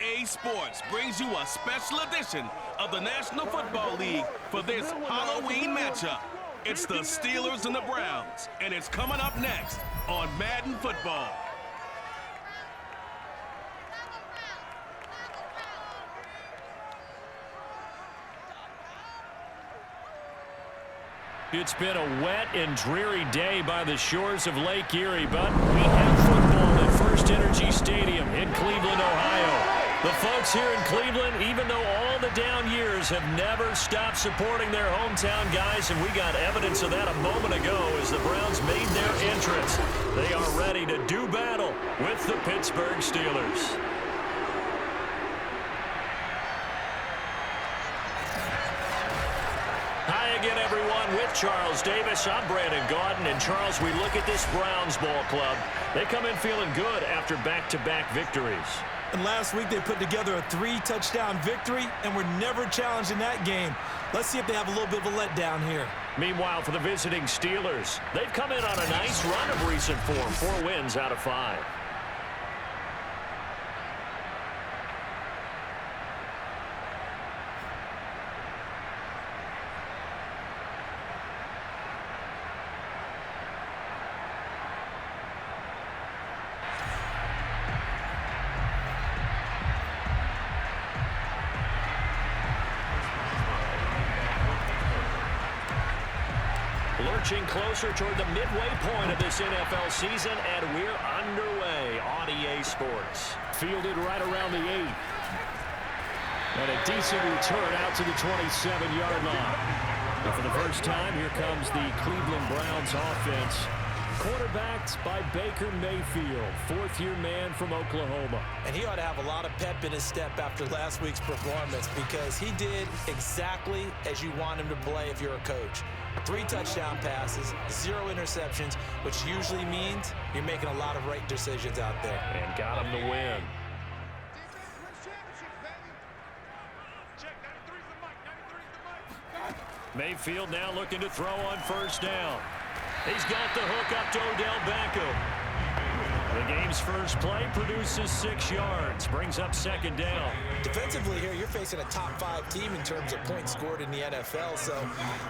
EA Sports brings you a special edition of the National Football League for this Halloween matchup. It's the Steelers and the Browns, and it's coming up next on Madden Football. It's been a wet and dreary day by the shores of Lake Erie, but we have football at First Energy Stadium in Cleveland, Ohio. The folks here in Cleveland, even though all the down years, have never stopped supporting their hometown guys, and we got evidence of that a moment ago as the Browns made their entrance. They are ready to do battle with the Pittsburgh Steelers. Hi again, everyone. With Charles Davis, I'm Brandon Gaudin. And Charles, we look at this Browns ball club. They come in feeling good after back-to-back victories. And last week they put together a 3-touchdown victory, and were never challenged in that game. Let's see if they have a little bit of a letdown here. Meanwhile, for the visiting Steelers, they've come in on a nice run of recent form, 4 wins out of 5. Lurching closer toward the midway point of this NFL season, and we're underway on EA Sports. Fielded right around the 8. And a decent return out to the 27-yard line. And for the first time, here comes the Cleveland Browns offense. Quarterbacked by Baker Mayfield, 4th-year man from Oklahoma. And he ought to have a lot of pep in his step after last week's performance, because he did exactly as you want him to play if you're a coach. 3 touchdown passes, 0 interceptions, which usually means you're making a lot of right decisions out there. And got him to win. Mayfield now looking to throw on first down. He's got the hook up to Odell Beckham. The game's first play produces 6 yards, brings up 2nd down. Defensively here, you're facing a top 5 team in terms of points scored in the NFL, so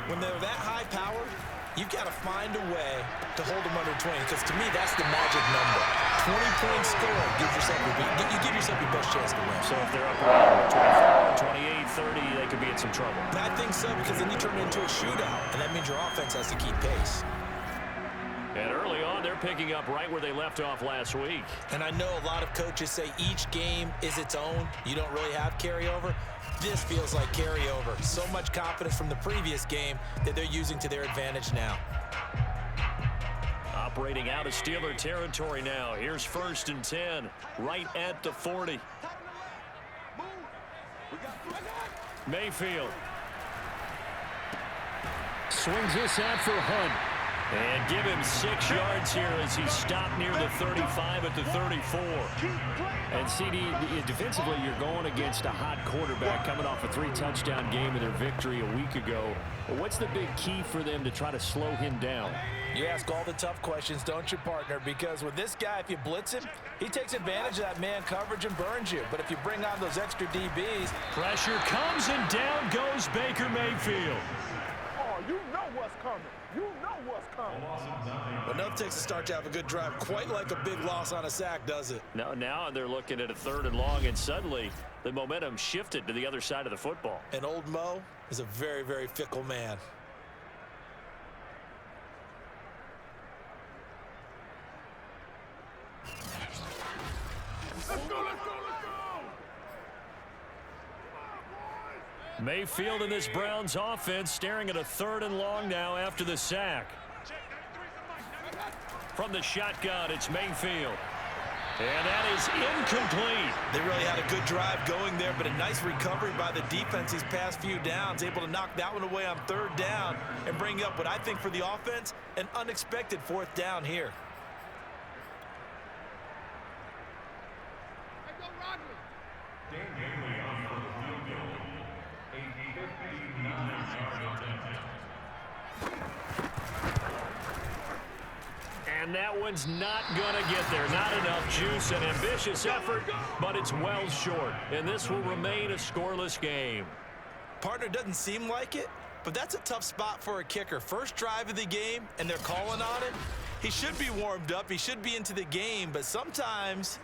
when they're that high powered, you've got to find a way to hold them under 20, because to me, that's the magic number. 20 points scored, you give yourself your best chance to win. So if they're up around 24, 28, 30, they could be in some trouble. I think so, because then you turn it into a shootout, and that means your offense has to keep pace. And early on, they're picking up right where they left off last week. And I know a lot of coaches say each game is its own. You don't really have carryover. This feels like carryover. So much confidence from the previous game that they're using to their advantage now. Operating out of Steeler territory now. Here's 1st and 10, right at the 40. Mayfield swings this out for Hunt. And give him 6 yards here as he stopped near the 35 at the 34. And CD, defensively, you're going against a hot quarterback coming off a 3-touchdown game in their victory a week ago. But what's the big key for them to try to slow him down? You ask all the tough questions, don't you, partner? Because with this guy, if you blitz him, he takes advantage of that man coverage and burns you. But if you bring on those extra DBs... Pressure comes, and down goes Baker Mayfield. Oh, you know what's coming. You know what's coming. But nothing takes a start to have a good drive, quite like a big loss on a sack, does it? Now they're looking at a 3rd and long, and suddenly the momentum shifted to the other side of the football. And old Mo is a very, very fickle man. Let's go, let's go, let's go! Mayfield in this Browns offense staring at a 3rd and long now after the sack. From the shotgun, it's Mayfield. And that is incomplete. They really had a good drive going there, but a nice recovery by the defense these past few downs, able to knock that one away on 3rd down and bring up what I think for the offense, an unexpected 4th down here. And that one's not going to get there. Not enough juice. An ambitious effort, but it's well short. And this will remain a scoreless game. Partner, doesn't seem like it, but that's a tough spot for a kicker. First drive of the game, and they're calling on him. He should be warmed up. He should be into the game, but sometimes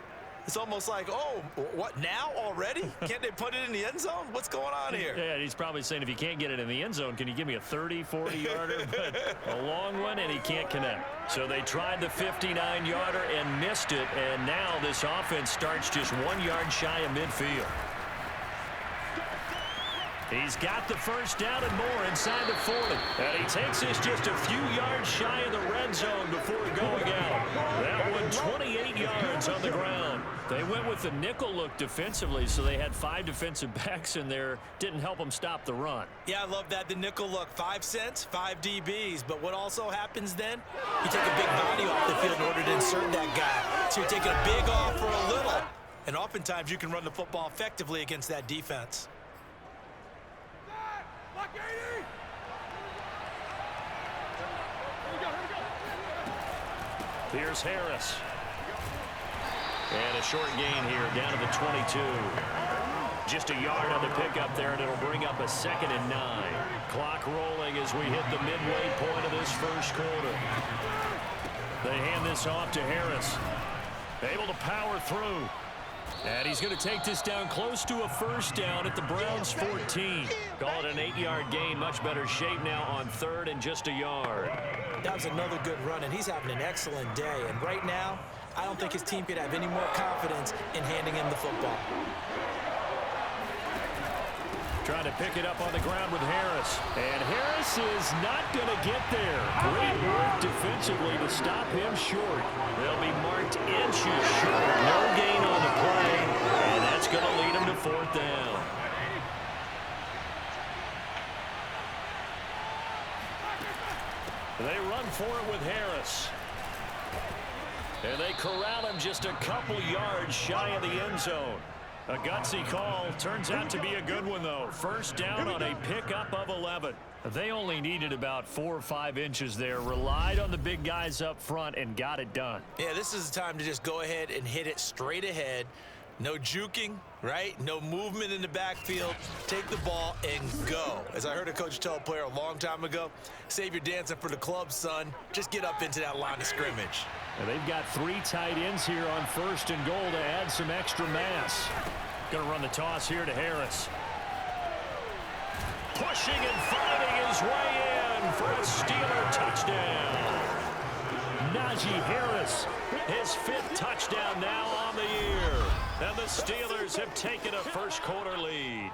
it's almost like, oh, what, now already? Can't they put it in the end zone? What's going on here? Yeah, he's probably saying, if you can't get it in the end zone, can you give me a 30, 40-yarder? But a long one, and he can't connect. So they tried the 59-yarder and missed it, and now this offense starts just 1 yard shy of midfield. He's got the first down and more inside the 40. And he takes this just a few yards shy of the red zone before going out. That one 28 yards on the ground. They went with the nickel look defensively, so they had 5 defensive backs in there. Didn't help them stop the run. Yeah, I love that, the nickel look. 5 cents, 5 DBs. But what also happens then? You take a big body off the field in order to insert that guy. So you're taking a big off for a little. And oftentimes you can run the football effectively against that defense. Here's Harris. And a short gain here down to the 22. Just a yard on the pickup there, and it'll bring up a 2nd and 9. Clock rolling as we hit the midway point of this first quarter. They hand this off to Harris. Able to power through. And he's going to take this down close to a first down at the Browns' 14. Call it an 8-yard gain. Much better shape now on 3rd and just a yard. That was another good run, and he's having an excellent day. And right now, I don't think his team could have any more confidence in handing him the football. Trying to pick it up on the ground with Harris. And Harris is not going to get there. Great work defensively to stop him short. They'll be marked inches short. No gain on the play, and that's going to lead him to 4th down. They run for it with Harris. And they corral him just a couple yards shy of the end zone. A gutsy call. Turns out to be a good one, though. First down on a pickup of 11. They only needed about 4 or 5 inches there. Relied on the big guys up front and got it done. Yeah, this is the time to just go ahead and hit it straight ahead. No juking, right? No movement in the backfield. Take the ball and go. As I heard a coach tell a player a long time ago, save your dancing for the club, son. Just get up into that line of scrimmage. And they've got 3 tight ends here on 1st and goal to add some extra mass. Going to run the toss here to Harris. Pushing and finding his way in for a Steeler touchdown. Najee Harris, his 5th touchdown now on the year. And the Steelers have taken a first quarter lead.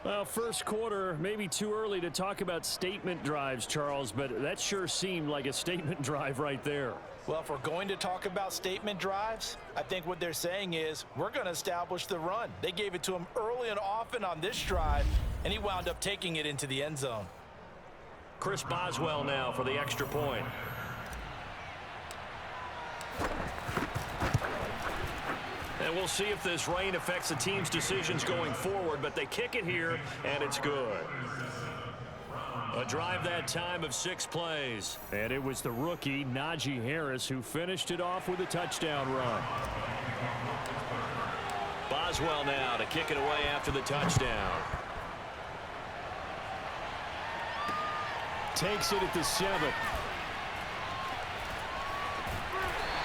Well, first quarter, maybe too early to talk about statement drives, Charles, but that sure seemed like a statement drive right there. Well, if we're going to talk about statement drives, I think what they're saying is we're going to establish the run. They gave it to him early and often on this drive, and he wound up taking it into the end zone. Chris Boswell now for the extra point. And we'll see if this rain affects the team's decisions going forward, but they kick it here, and it's good. A drive that time of 6 plays. And it was the rookie, Najee Harris, who finished it off with a touchdown run. Boswell now to kick it away after the touchdown. Takes it at the 7.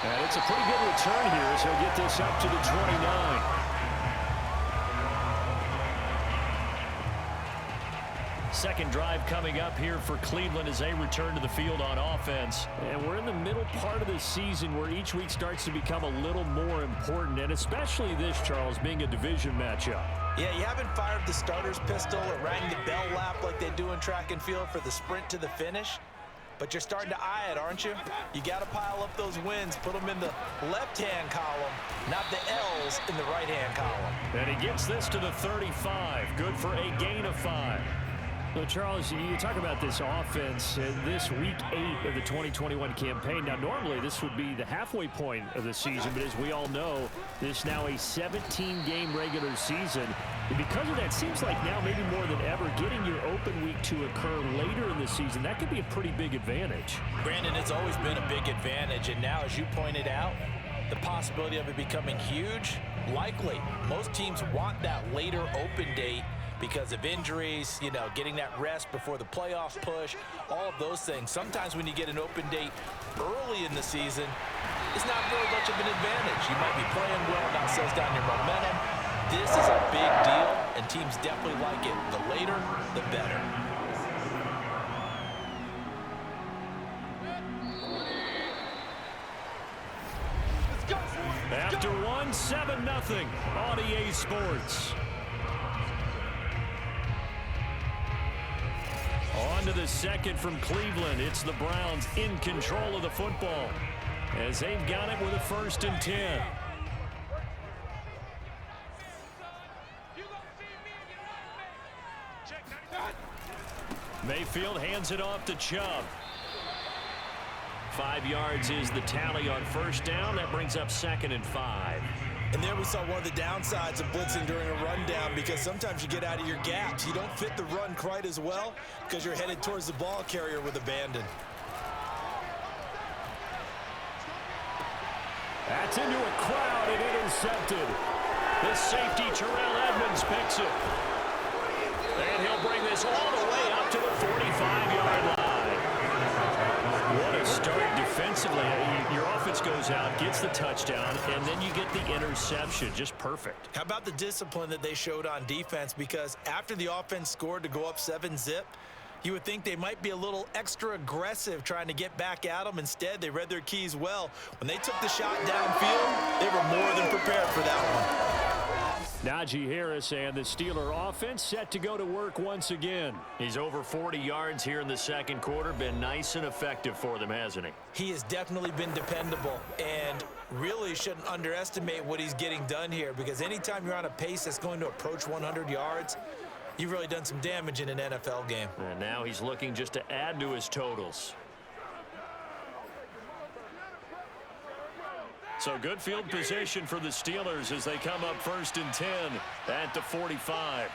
And it's a pretty good return here as he'll get this up to the 29. Second drive coming up here for Cleveland as they return to the field on offense. And we're in the middle part of the season where each week starts to become a little more important, and especially this, Charles, being a division matchup. Yeah, you haven't fired the starter's pistol or rang the bell lap like they do in track and field for the sprint to the finish. But you're starting to eye it, aren't you? You got to pile up those wins, put them in the left-hand column, not the L's in the right-hand column. And he gets this to the 35. Good for a gain of 5. Well, Charles, you talk about this offense, this week 8 of the 2021 campaign. Now, normally this would be the halfway point of the season, but as we all know, this is now a 17-game regular season. And because of that, it seems like now maybe more than ever, getting your open week to occur later in the season, that could be a pretty big advantage. Brandon, it's always been a big advantage, and now, as you pointed out, the possibility of it becoming huge, likely. Most teams want that later open date because of injuries, you know, getting that rest before the playoff push, all of those things. Sometimes when you get an open date early in the season, it's not very much of an advantage. You might be playing well, that slows down your momentum. This is a big deal, and teams definitely like it. The later, the better. After 1, 7-0 on EA Sports. On to the second from Cleveland. It's the Browns in control of the football as they've got it with a 1st and 10. Mayfield hands it off to Chubb. 5 yards is the tally on 1st down. That brings up 2nd and 5. And there we saw one of the downsides of blitzing during a rundown, because sometimes you get out of your gaps. You don't fit the run quite as well because you're headed towards the ball carrier with abandon. That's into a crowd and intercepted. The safety, Terrell Edmonds, picks it. And he'll bring this all the way up to the 45-yard line. What a start defensively. Your offense goes out, gets the touchdown, and then you get the interception. Just perfect. How about the discipline that they showed on defense? Because after the offense scored to go up 7-zip, you would think they might be a little extra aggressive trying to get back at them. Instead, they read their keys well. When they took the shot downfield, they were more than prepared for that one. Najee Harris and the Steeler offense set to go to work once again. He's over 40 yards here in the 2nd quarter. Been nice and effective for them, hasn't he? He has definitely been dependable, and really shouldn't underestimate what he's getting done here, because anytime you're on a pace that's going to approach 100 yards, you've really done some damage in an NFL game. And now he's looking just to add to his totals. So good field position for the Steelers as they come up 1st and 10 at the 45.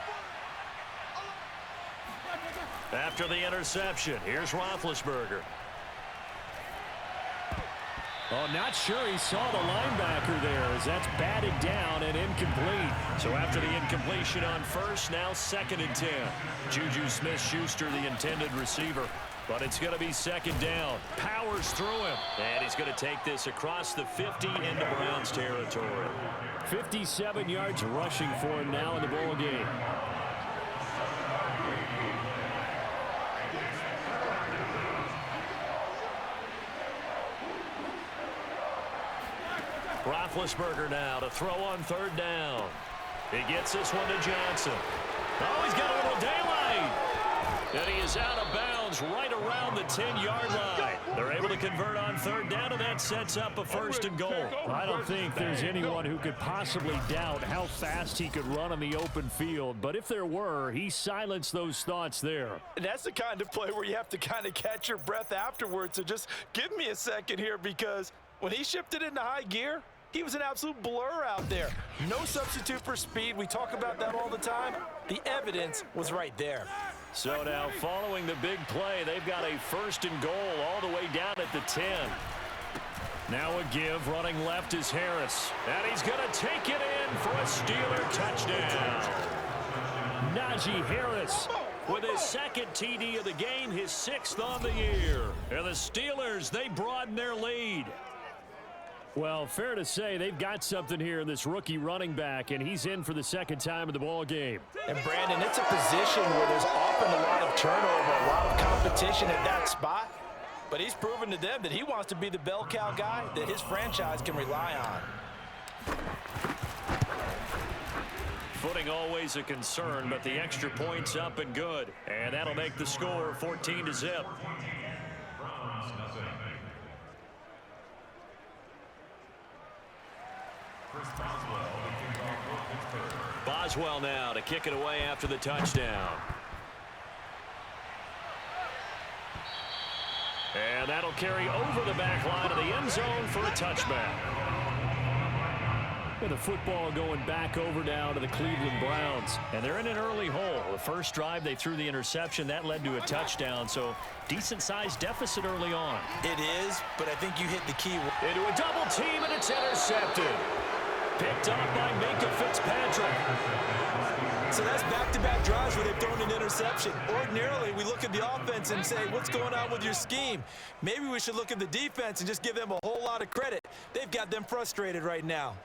After the interception, here's Roethlisberger. Oh, not sure he saw the linebacker there as that's batted down and incomplete. So after the incompletion on 1st, now 2nd and 10. Juju Smith-Schuster, the intended receiver. But it's going to be 2nd down. Powers through him. And he's going to take this across the 50 into Browns territory. 57 yards rushing for him now in the ball game. Roethlisberger now to throw on 3rd down. He gets this one to Johnson. Oh, he's got a little daylight. And he is out of bounds right around the 10-yard line. They're able to convert on 3rd down, and that sets up a 1st and goal. I don't think there's anyone who could possibly doubt how fast he could run on the open field. But if there were, he silenced those thoughts there. And that's the kind of play where you have to kind of catch your breath afterwards. So just give me a second here, because when he shifted into high gear, he was an absolute blur out there. No substitute for speed. We talk about that all the time. The evidence was right there. So now following the big play, they've got a 1st and goal all the way down at the 10. Now a give, running left is Harris. And he's going to take it in for a Steeler touchdown. Najee Harris with his 2nd TD of the game, his 6th on the year. And the Steelers, they broaden their lead. Well, fair to say they've got something here in this rookie running back, and he's in for the 2nd time of the ball game. And Brandon, it's a position where there's often a lot of turnover, a lot of competition at that spot. But he's proven to them that he wants to be the bell cow guy that his franchise can rely on. Footing always a concern, but the extra point's up and good. And that'll make the score 14-0. Boswell now to kick it away after the touchdown. And that'll carry over the back line of the end zone for a touchback. With the football going back over now to the Cleveland Browns. And they're in an early hole. The first drive, they threw the interception. That led to a touchdown. So decent-sized deficit early on. It is, but I think you hit the key. Into a double team, and it's intercepted. Picked up by Minka Fitzpatrick. So that's back-to-back drives where they've thrown an interception. Ordinarily, we look at the offense and say, what's going on with your scheme? Maybe we should look at the defense and just give them a whole lot of credit. They've got them frustrated right now.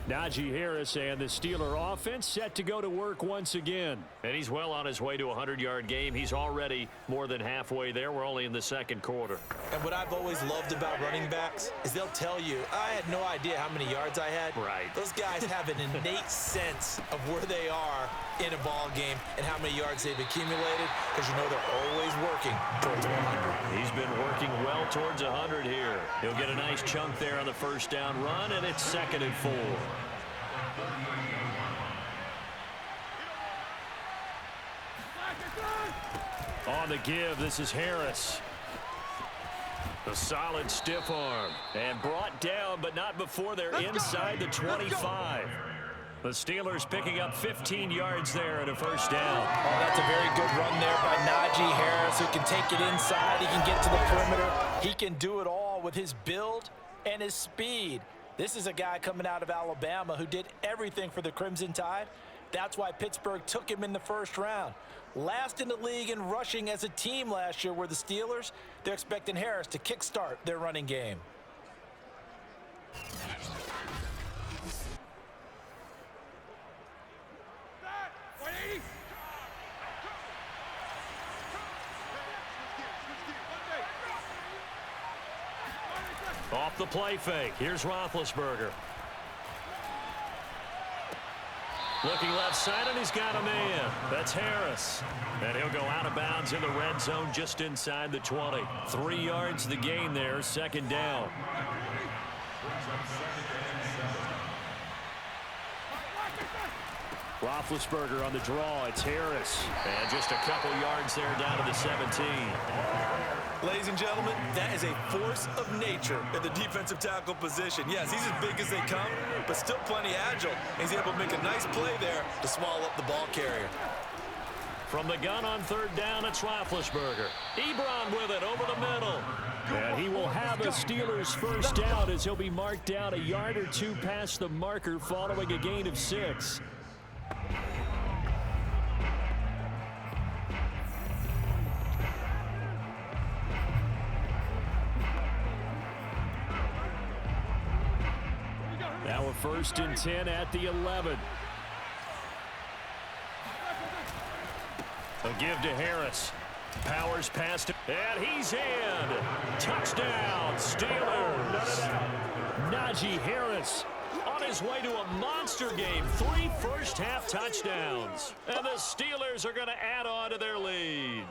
Najee Harris and the Steeler offense set to go to work once again. And he's well on his way to a 100-yard game. He's already more than halfway there. We're only in the second quarter. And what I've always loved about running backs is they'll tell you, I had no idea how many yards I had. Right. Those guys have an innate sense of where they are in a ball game and how many yards they've accumulated, because you know they're always working towards 100. He's been working well towards 100 here. He'll get a nice chunk there on the first down run, and it's 2nd and 4. On the give, this is Harris. A solid stiff arm. And brought down, but not before they're inside the 25. The Steelers picking up 15 yards there and a first down. Oh, that's a very good run there by Najee Harris, who can take it inside. He can get to the perimeter. He can do it all with his build and his speed. This is a guy coming out of Alabama who did everything for the Crimson Tide. That's why Pittsburgh took him in the first round. Last in the league in rushing as a team last year were the Steelers. They're expecting Harris to kickstart their running game. Off the play fake. Here's Roethlisberger. Looking left side, and he's got a man. That's Harris. And he'll go out of bounds in the red zone just inside the 20. 3 yards the gain there, 2nd down. Roethlisberger on the draw. It's Harris. And just a couple yards there down to the 17. Ladies and gentlemen, that is a force of nature at the defensive tackle position. Yes, he's as big as they come, but still plenty agile. He's able to make a nice play there to swallow up the ball carrier. From the gun on 3rd down, it's Roethlisberger. Ebron with it over the middle. And he will have a Steelers first down as he'll be marked down a yard or two past the marker following a gain of 6. Now a 1st and 10 at the 11. A give to Harris. Powers past him. And he's in. Touchdown, Steelers. Najee Harris on his way to a monster game. 3 first-half touchdowns. And the Steelers are going to add on to their lead.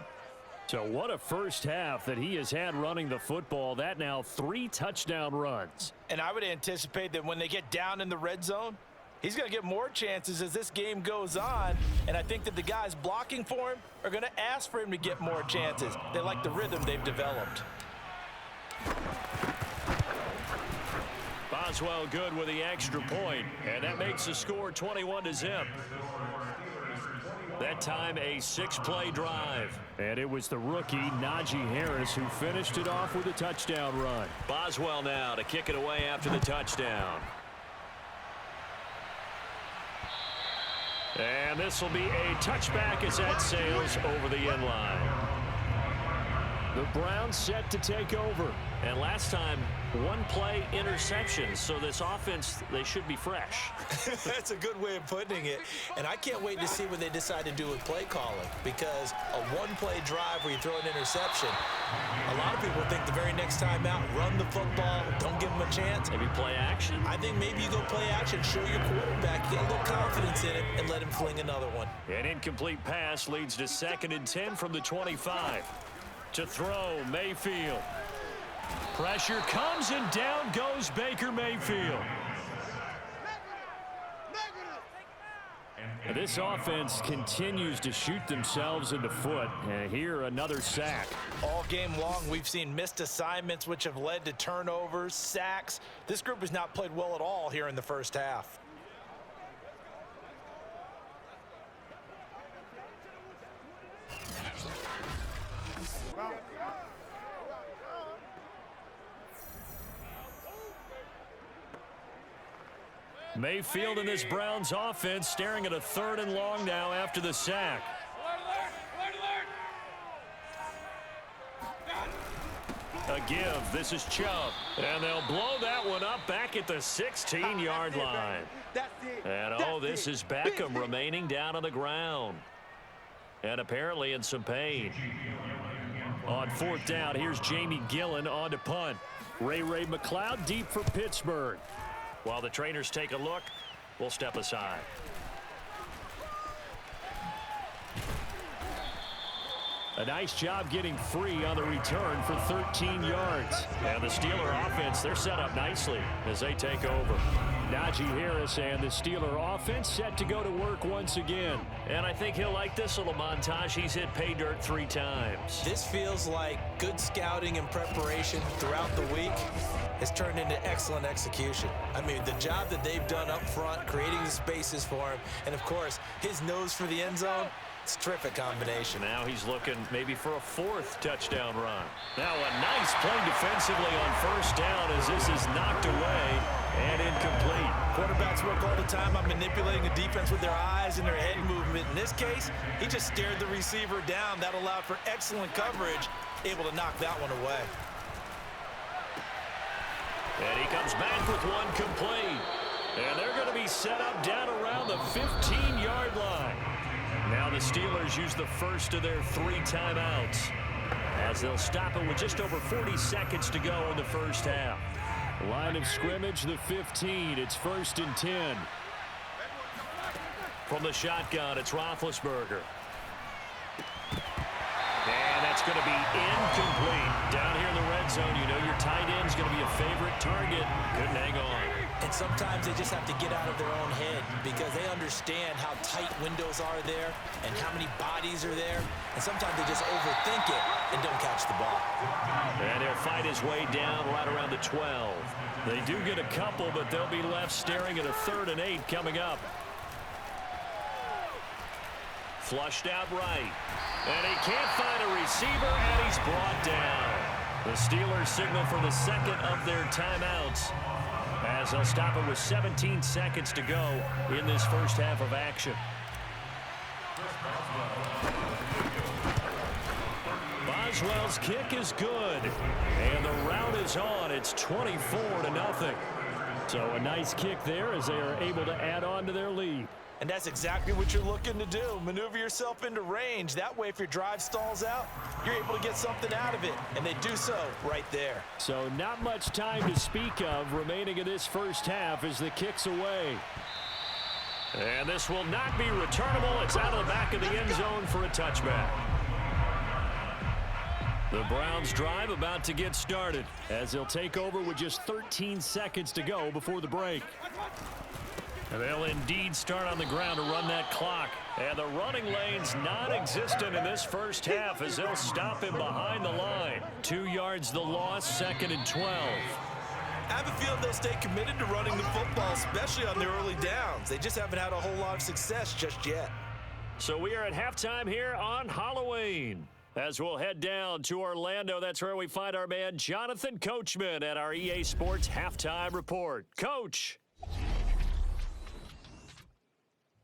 So what a first half that he has had running the football. That now 3 touchdown runs. And I would anticipate that when they get down in the red zone, he's going to get more chances as this game goes on. And I think that the guys blocking for him are going to ask for him to get more chances. They like the rhythm they've developed. Boswell good with the extra point. And that makes the score 21-0. That time a 6-play drive. And it was the rookie, Najee Harris, who finished it off with a touchdown run. Boswell now to kick it away after the touchdown. And this will be a touchback as that sails over the end line. The Browns set to take over. And last time, 1-play interception. So this offense, they should be fresh. That's a good way of putting it. And I can't wait to see what they decide to do with play calling, because a 1-play drive where you throw an interception, a lot of people think the very next time out, run the football, don't give them a chance. Maybe play action. I think maybe you go play action, show your quarterback, get a little confidence in it, and let him fling another one. An incomplete pass leads to 2nd and 10 from the 25. To throw, Mayfield. Pressure comes, and down goes Baker Mayfield. This offense continues to shoot themselves in the foot. And here, another sack. All game long, we've seen missed assignments, which have led to turnovers, sacks. This group has not played well at all here in the first half. Mayfield in this Browns offense staring at a 3rd and long now after the sack. A give. This is Chubb. And they'll blow that one up back at the 16-yard line. And, oh, this is Beckham remaining down on the ground. And apparently in some pain. On 4th down, here's Jamie Gillen on to punt. Ray McLeod deep for Pittsburgh. While the trainers take a look, we'll step aside. A nice job getting free on the return for 13 yards. And the Steeler offense, they're set up nicely as they take over. Najee Harris and the Steeler offense set to go to work once again. And I think he'll like this little montage. He's hit pay dirt 3 times. This feels like good scouting and preparation throughout the week has turned into excellent execution. I mean, the job that they've done up front, creating the spaces for him, and, of course, his nose for the end zone, it's a terrific combination. Now he's looking maybe for a 4th touchdown run. Now a nice play defensively on 1st down as this is knocked away and incomplete. Quarterbacks work all the time on manipulating the defense with their eyes and their head movement. In this case, he just stared the receiver down. That allowed for excellent coverage, able to knock that one away. And he comes back with one complete. And they're going to be set up down around the 15-yard line. Now the Steelers use the first of their 3 timeouts as they'll stop it with just over 40 seconds to go in the first half. Line of scrimmage, the 15. It's 1st and 10. From the shotgun, it's Roethlisberger. And that's going to be incomplete. Down here in the red zone, you know your tight end's going to be a favorite target. Couldn't hang on. And sometimes they just have to get out of their own head because they understand how tight windows are there and how many bodies are there. And sometimes they just overthink it and don't catch the ball. And he'll fight his way down right around the 12. They do get a couple, but they'll be left staring at a 3rd and 8 coming up. Flushed out right. And he can't find a receiver, and he's brought down. The Steelers signal for the 2nd of their timeouts as they'll stop it with 17 seconds to go in this first half of action. Boswell's kick is good, and the route is on. It's 24-0. So a nice kick there as they are able to add on to their lead. And that's exactly what you're looking to do. Maneuver yourself into range. That way, if your drive stalls out, you're able to get something out of it. And they do so right there. So not much time to speak of remaining in this first half as the kick's away. And this will not be returnable. It's out of the back of the end zone for a touchback. The Browns drive about to get started as they'll take over with just 13 seconds to go before the break. They'll indeed start on the ground to run that clock. And the running lane's non-existent in this first half as they'll stop him behind the line. 2 yards the loss, 2nd and 12. I have a feeling they'll stay committed to running the football, especially on their early downs. They just haven't had a whole lot of success just yet. So we are at halftime here on Halloween. As we'll head down to Orlando, that's where we find our man Jonathan Coachman at our EA Sports Halftime Report. Coach.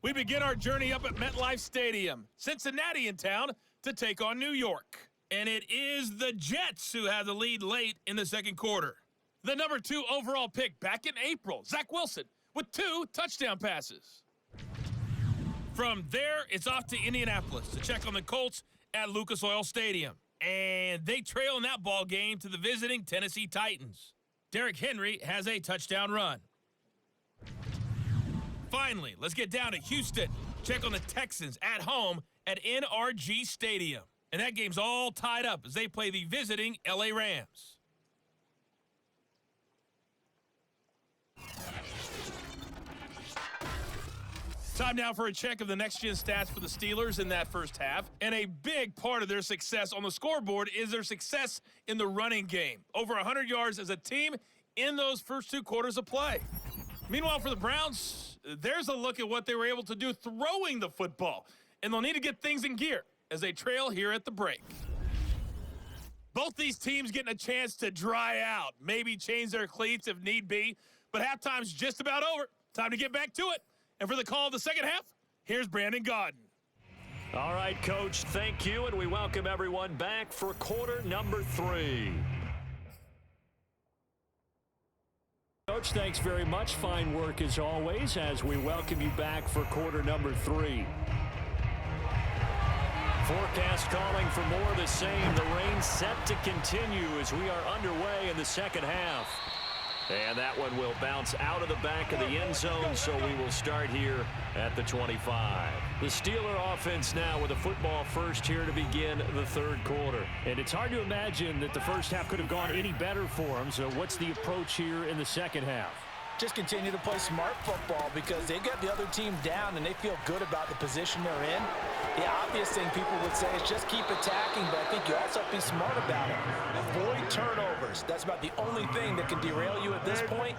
We begin our journey up at MetLife Stadium, Cincinnati in town, to take on New York. And it is the Jets who have the lead late in the second quarter. The number 2 overall pick back in April, Zach Wilson, with 2 touchdown passes. From there, it's off to Indianapolis to check on the Colts at Lucas Oil Stadium. And they trail in that ball game to the visiting Tennessee Titans. Derrick Henry has a touchdown run. Finally, let's get down to Houston. Check on the Texans at home at NRG Stadium. And that game's all tied up as they play the visiting LA Rams. Time now for a check of the next-gen stats for the Steelers in that first half. And a big part of their success on the scoreboard is their success in the running game. Over 100 yards as a team in those first 2 quarters of play. Meanwhile, for the Browns, there's a look at what they were able to do throwing the football. And they'll need to get things in gear as they trail here at the break. Both these teams getting a chance to dry out, maybe change their cleats if need be. But halftime's just about over. Time to get back to it. And for the call of the second half, here's Brandon Gaudin. All right, Coach, thank you, and we welcome everyone back for quarter number 3. Coach, thanks very much. Fine work as always as we welcome you back for quarter number 3. Forecast calling for more of the same. The rain set to continue as we are underway in the second half. And that one will bounce out of the back of the end zone, so we will start here at the 25. The Steeler offense now with a football first here to begin the third quarter. And it's hard to imagine that the first half could have gone any better for them. So what's the approach here in the second half? Just continue to play smart football because they got the other team down and they feel good about the position they're in. The obvious thing people would say is just keep attacking, but I think you also have to be smart about it. Avoid turnovers. That's about the only thing that can derail you at this point.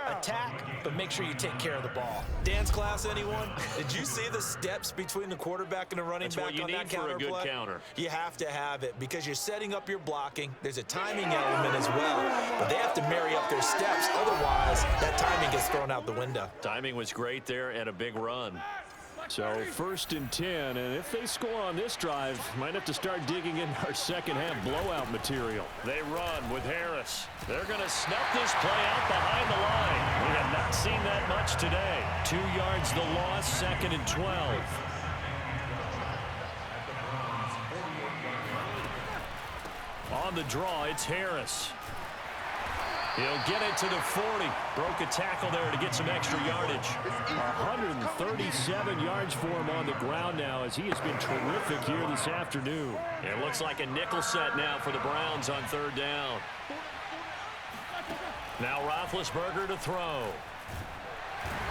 Attack, but make sure you take care of the ball. Dance class, anyone? Did you see the steps between the quarterback and the running back on that counter play? That's what you need for a good counter. You have to have it because you're setting up your blocking. There's a timing element as well, but they have to marry up their steps. Otherwise, that timing gets thrown out the window. Timing was great there and a big run. So 1st and 10, and if they score on this drive, might have to start digging in our second half blowout material. They run with Harris. They're going to snuff this play out behind the line. We have not seen that much today. 2 yards the loss, 2nd and 12. On the draw, it's Harris. He'll get it to the 40. Broke a tackle there to get some extra yardage. 137 yards for him on the ground now as he has been terrific here this afternoon. It looks like a nickel set now for the Browns on 3rd down. Now Roethlisberger to throw.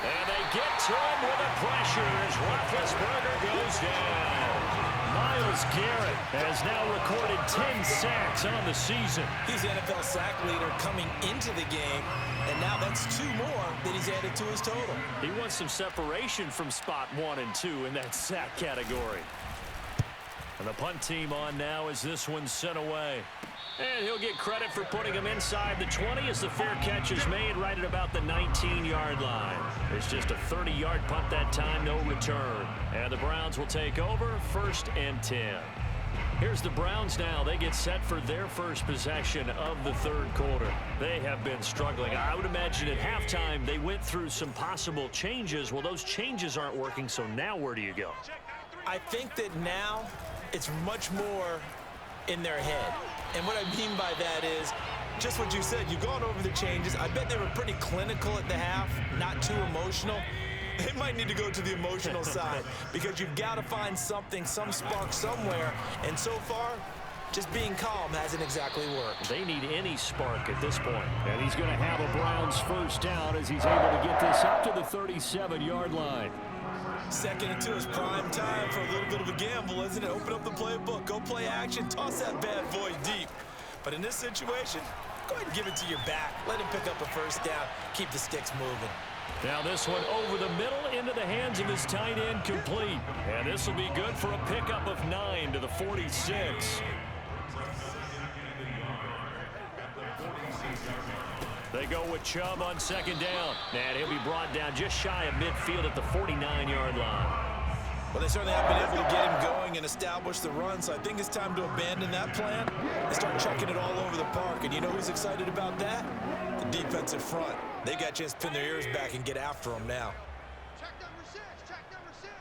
And they get to him with a pressure as Roethlisberger goes down. Myles Garrett has now recorded 10 sacks on the season. He's the NFL sack leader coming into the game, and now that's 2 more that he's added to his total. He wants some separation from spot 1 and 2 in that sack category. And the punt team on now as this one's sent away. And he'll get credit for putting him inside the 20 as the fair catch is made right at about the 19-yard line. It's just a 30-yard punt that time, no return. And the Browns will take over 1st and 10. Here's the Browns now. They get set for their first possession of the third quarter. They have been struggling. I would imagine at halftime they went through some possible changes. Well, those changes aren't working, so now where do you go? I think that now it's much more in their head. And what I mean by that is just what you said. You've gone over the changes. I bet they were pretty clinical at the half, not too emotional. They might need to go to the emotional side because you've got to find something, some spark somewhere. And so far, just being calm hasn't exactly worked. They need any spark at this point. And he's going to have a Browns first down as he's able to get this up to the 37-yard line. 2nd and 2 is prime time for a little bit of a gamble, isn't it? Open up the playbook, go play action, toss that bad boy deep. But in this situation, go ahead and give it to your back. Let him pick up a first down, keep the sticks moving. Now this one over the middle into the hands of his tight end, complete. And this will be good for a pickup of 9 to the 46. They go with Chubb on 2nd down. And he'll be brought down just shy of midfield at the 49-yard line. Well, they certainly have been able to get him going and establish the run, so I think it's time to abandon that plan and start chucking it all over the park. And you know who's excited about that? The defensive front. They got a chance to pin their ears back and get after him now. Check number 6. Check number 6.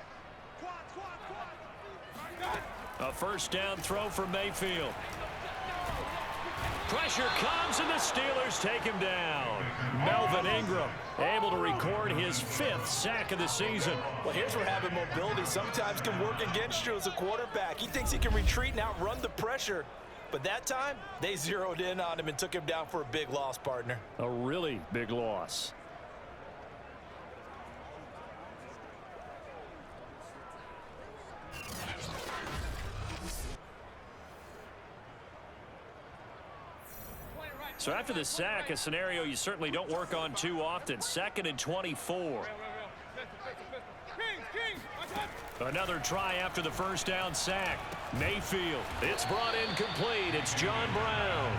Quad. A first down throw for Mayfield. Pressure comes, and the Steelers take him down. Melvin Ingram able to record his 5th sack of the season. Well, here's where having mobility sometimes can work against you as a quarterback. He thinks he can retreat and outrun the pressure. But that time, they zeroed in on him and took him down for a big loss, partner. A really big loss. So after the sack, a scenario you certainly don't work on too often. 2nd and 24. Another try after the first down sack. Mayfield. It's brought in complete. It's John Brown.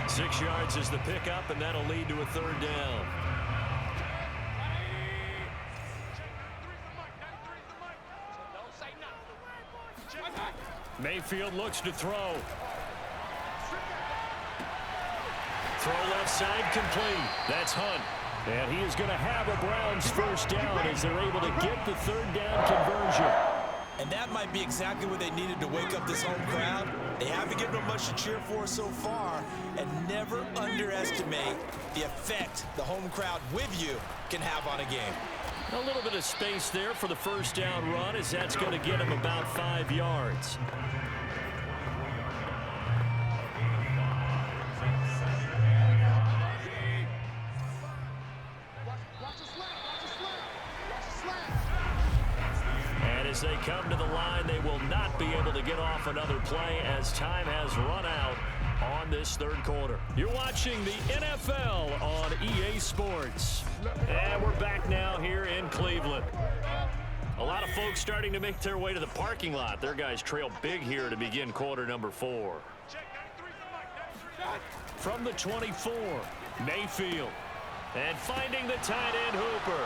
6 yards is the pickup, and that'll lead to a 3rd down. Mayfield looks to throw. Throw left side complete. That's Hunt. And he is going to have a Browns first down as they're able to get the 3rd down conversion. And that might be exactly what they needed to wake up this home crowd. They haven't given them much to cheer for so far. And never underestimate the effect the home crowd with you can have on a game. A little bit of space there for the first down run, as that's going to get him about 5 yards. And as they come to the line, they will not be able to get off another play as time has run out on this 3rd quarter. You're watching the NFL on EA Sports. And we're back now here in Cleveland. A lot of folks starting to make their way to the parking lot. Their guys trail big here to begin quarter number 4. From the 24, Mayfield. And finding the tight end Hooper.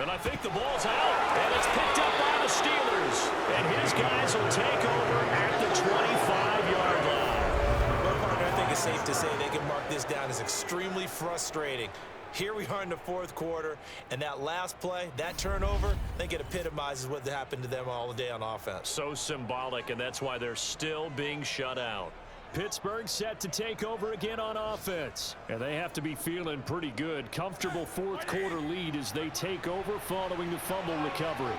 And I think the ball's out. And it's picked up by the Steelers. And his guys will take over at the 25-yard line. Well, partner, I think it's safe to say they can mark this down as extremely frustrating. Here we are in the 4th quarter, and that last play, that turnover, I think it epitomizes what happened to them all day on offense. So symbolic, and that's why they're still being shut out. Pittsburgh set to take over again on offense. And they have to be feeling pretty good. Comfortable 4th quarter lead as they take over following the fumble recovery.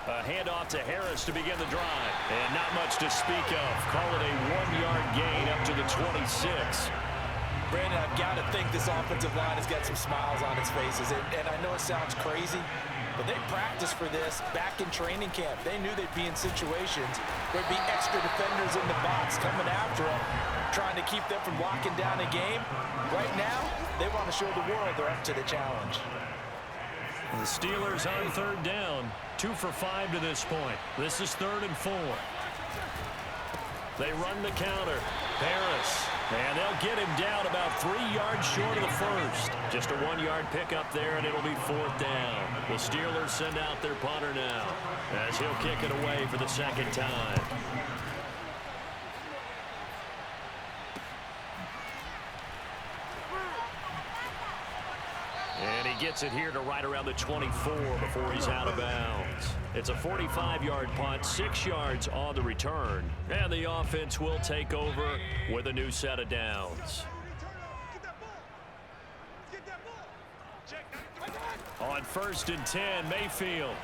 A handoff to Harris to begin the drive. And not much to speak of. Call it a 1-yard gain up to the 26. Brandon, I've got to think this offensive line has got some smiles on its faces. And I know it sounds crazy, but they practiced for this back in training camp. They knew they'd be in situations where there'd be extra defenders in the box coming after them, trying to keep them from locking down a game. Right now, they want to show the world they're up to the challenge. The Steelers on 3rd down, 2 for 5 to this point. This is 3rd and 4. They run the counter. Harris. And they'll get him down about 3 yards short of the first. Just a 1-yard pickup there, and it'll be 4th down. The Steelers send out their punter now as he'll kick it away for the 2nd time. And he gets it here to right around the 24 before he's out of bounds. It's a 45-yard punt, 6 yards on the return. And the offense will take over with a new set of downs. On 1st and 10, Mayfield.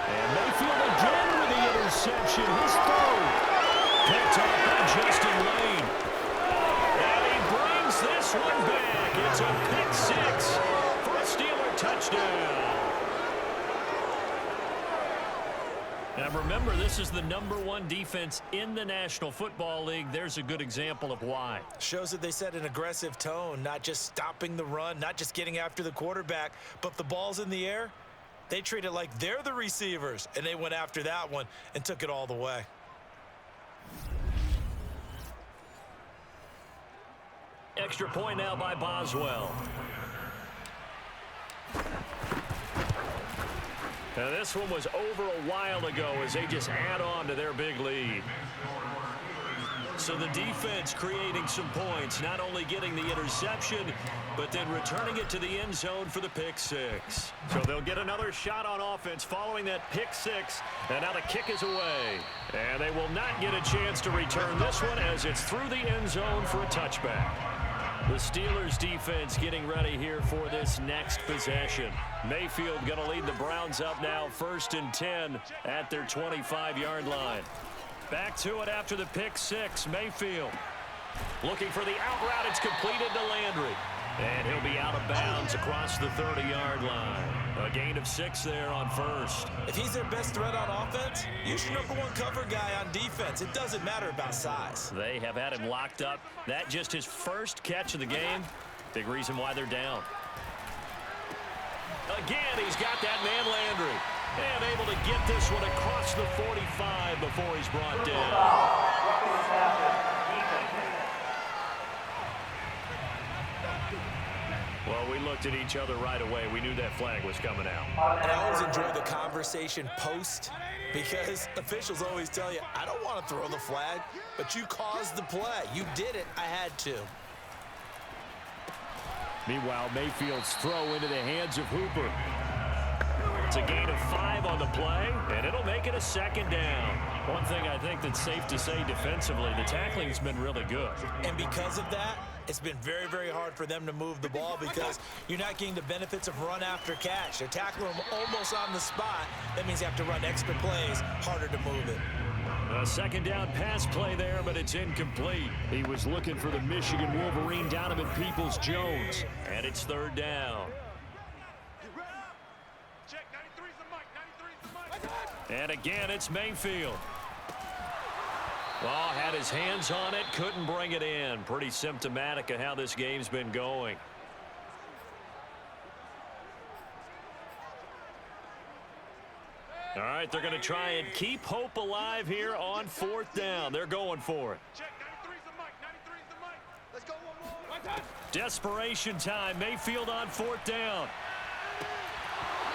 And Mayfield again with the interception. His 3rd. Picked up by Justin Lane. This one back. It's a pick 6 for a Steeler touchdown. Now remember, this is the #1 defense in the National Football League. There's a good example of why. Shows that they set an aggressive tone, not just stopping the run, not just getting after the quarterback, but the ball's in the air. They treat it like they're the receivers, and they went after that one and took it all the way. Extra point now by Boswell. Now this one was over a while ago as they just add on to their big lead. So the defense creating some points, not only getting the interception, but then returning it to the end zone for the pick 6. So they'll get another shot on offense following that pick 6, and now the kick is away. And they will not get a chance to return this one as it's through the end zone for a touchback. The Steelers defense getting ready here for this next possession. Mayfield going to lead the Browns up now 1st and 10 at their 25-yard line. Back to it after the pick 6. Mayfield looking for the out route. It's completed to Landry. And he'll be out of bounds across the 30-yard line. A gain of 6 there on first. If he's their best threat on offense, use your number 1 cover guy on defense. It doesn't matter about size. They have had him locked up. That just his first catch of the game. Big reason why they're down. Again, he's got that man Landry. And able to get this one across the 45 before he's brought down. Well, we looked at each other right away. We knew that flag was coming out. And I always enjoy the conversation post because officials always tell you, I don't want to throw the flag, but you caused the play. You did it. I had to. Meanwhile, Mayfield's throw into the hands of Hooper. It's a gain of 5 on the play, and it'll make it a 2nd down. One thing I think that's safe to say defensively, the tackling's been really good. And because of that, it's been very, very hard for them to move the ball because you're not getting the benefits of run after catch. They're tackling them almost on the spot. That means you have to run extra plays, harder to move it. A 2nd down pass play there, but it's incomplete. He was looking for the Michigan Wolverine Donovan Peoples-Jones, and it's 3rd down. And again, it's Mayfield. Well, had his hands on it, couldn't bring it in. Pretty symptomatic of how this game's been going. All right, they're going to try and keep hope alive here on 4th down. They're going for it. Desperation time. Mayfield on 4th down.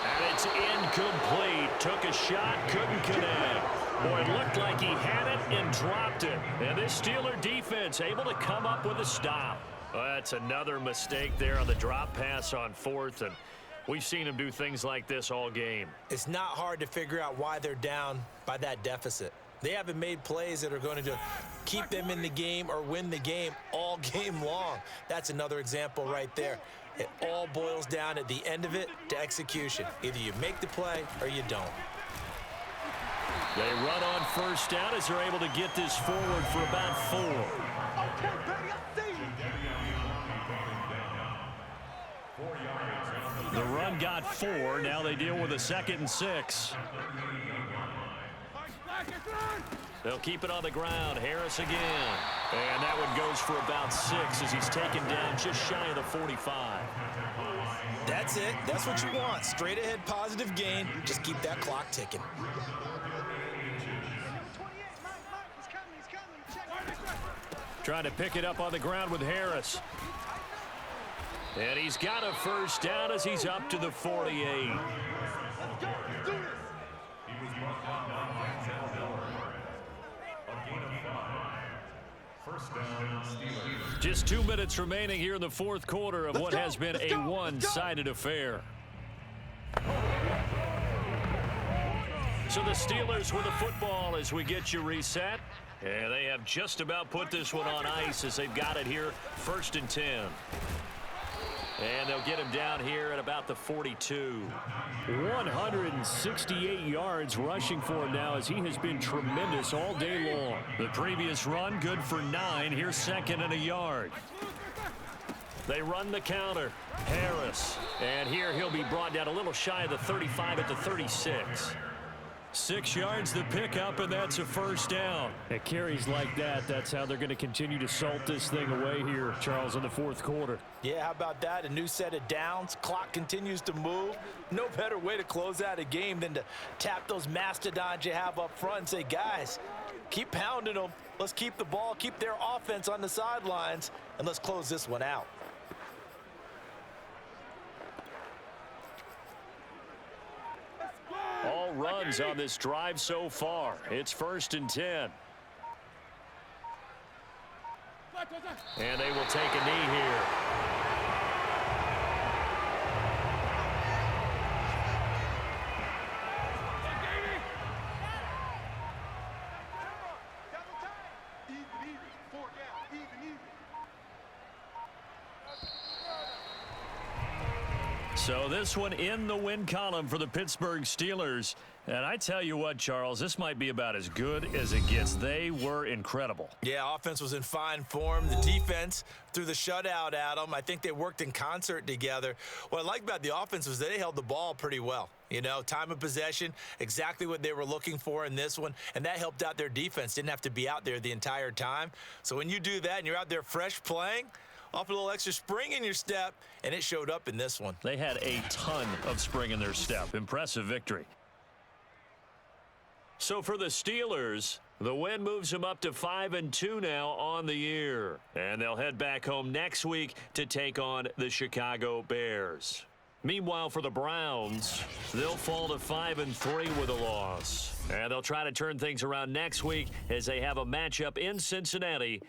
And it's incomplete. Took a shot, couldn't connect. Boy, it looked like he had it and dropped it. And this Steeler defense able to come up with a stop. Well, that's another mistake there on the drop pass on 4th. And we've seen him do things like this all game. It's not hard to figure out why they're down by that deficit. They haven't made plays that are going to keep them in the game or win the game all game long. That's another example right there. It all boils down at the end of it to execution. Either you make the play or you don't. They run on 1st down as they're able to get this forward for about 4. The run got 4. Now they deal with a 2nd and 6. They'll keep it on the ground. Harris again. And that one goes for about 6 as he's taken down just shy of the 45. That's it. That's what you want. Straight ahead positive gain. Just keep that clock ticking. Trying to pick it up on the ground with Harris. And he's got a 1st down as he's up to the 48. Just 2 minutes remaining here in the 4th quarter of what has been a one-sided affair. So the Steelers with the football as we get you reset. And they have just about put this one on ice as they've got it here 1st and 10. And they'll get him down here at about the 42. 168 yards rushing for him now as he has been tremendous all day long. The previous run good for 9. Here's 2nd and a yard. They run the counter. Harris. And here he'll be brought down a little shy of the 35 at the 36. 6 yards the pickup, and that's a 1st down. At carries like that, that's how they're going to continue to salt this thing away here, Charles, in the 4th quarter. Yeah, how about that? A new set of downs. Clock continues to move. No better way to close out a game than to tap those mastodons you have up front and say, guys, keep pounding them. Let's keep the ball, keep their offense on the sidelines, and let's close this one out. All runs on this drive so far. It's 1st and 10. And they will take a knee here. So this one in the win column for the Pittsburgh Steelers. And I tell you what, Charles, this might be about as good as it gets. They were incredible. Yeah, offense was in fine form. The defense threw the shutout at them. I think they worked in concert together. What I like about the offense was they held the ball pretty well. You know, time of possession, exactly what they were looking for in this one, and that helped out their defense. Didn't have to be out there the entire time. So when you do that and you're out there fresh playing, off a little extra spring in your step, and it showed up in this one. They had a ton of spring in their step. Impressive victory. So for the Steelers, the win moves them up to 5-2 now on the year. And they'll head back home next week to take on the Chicago Bears. Meanwhile, for the Browns, they'll fall to 5-3 with a loss. And they'll try to turn things around next week as they have a matchup in Cincinnati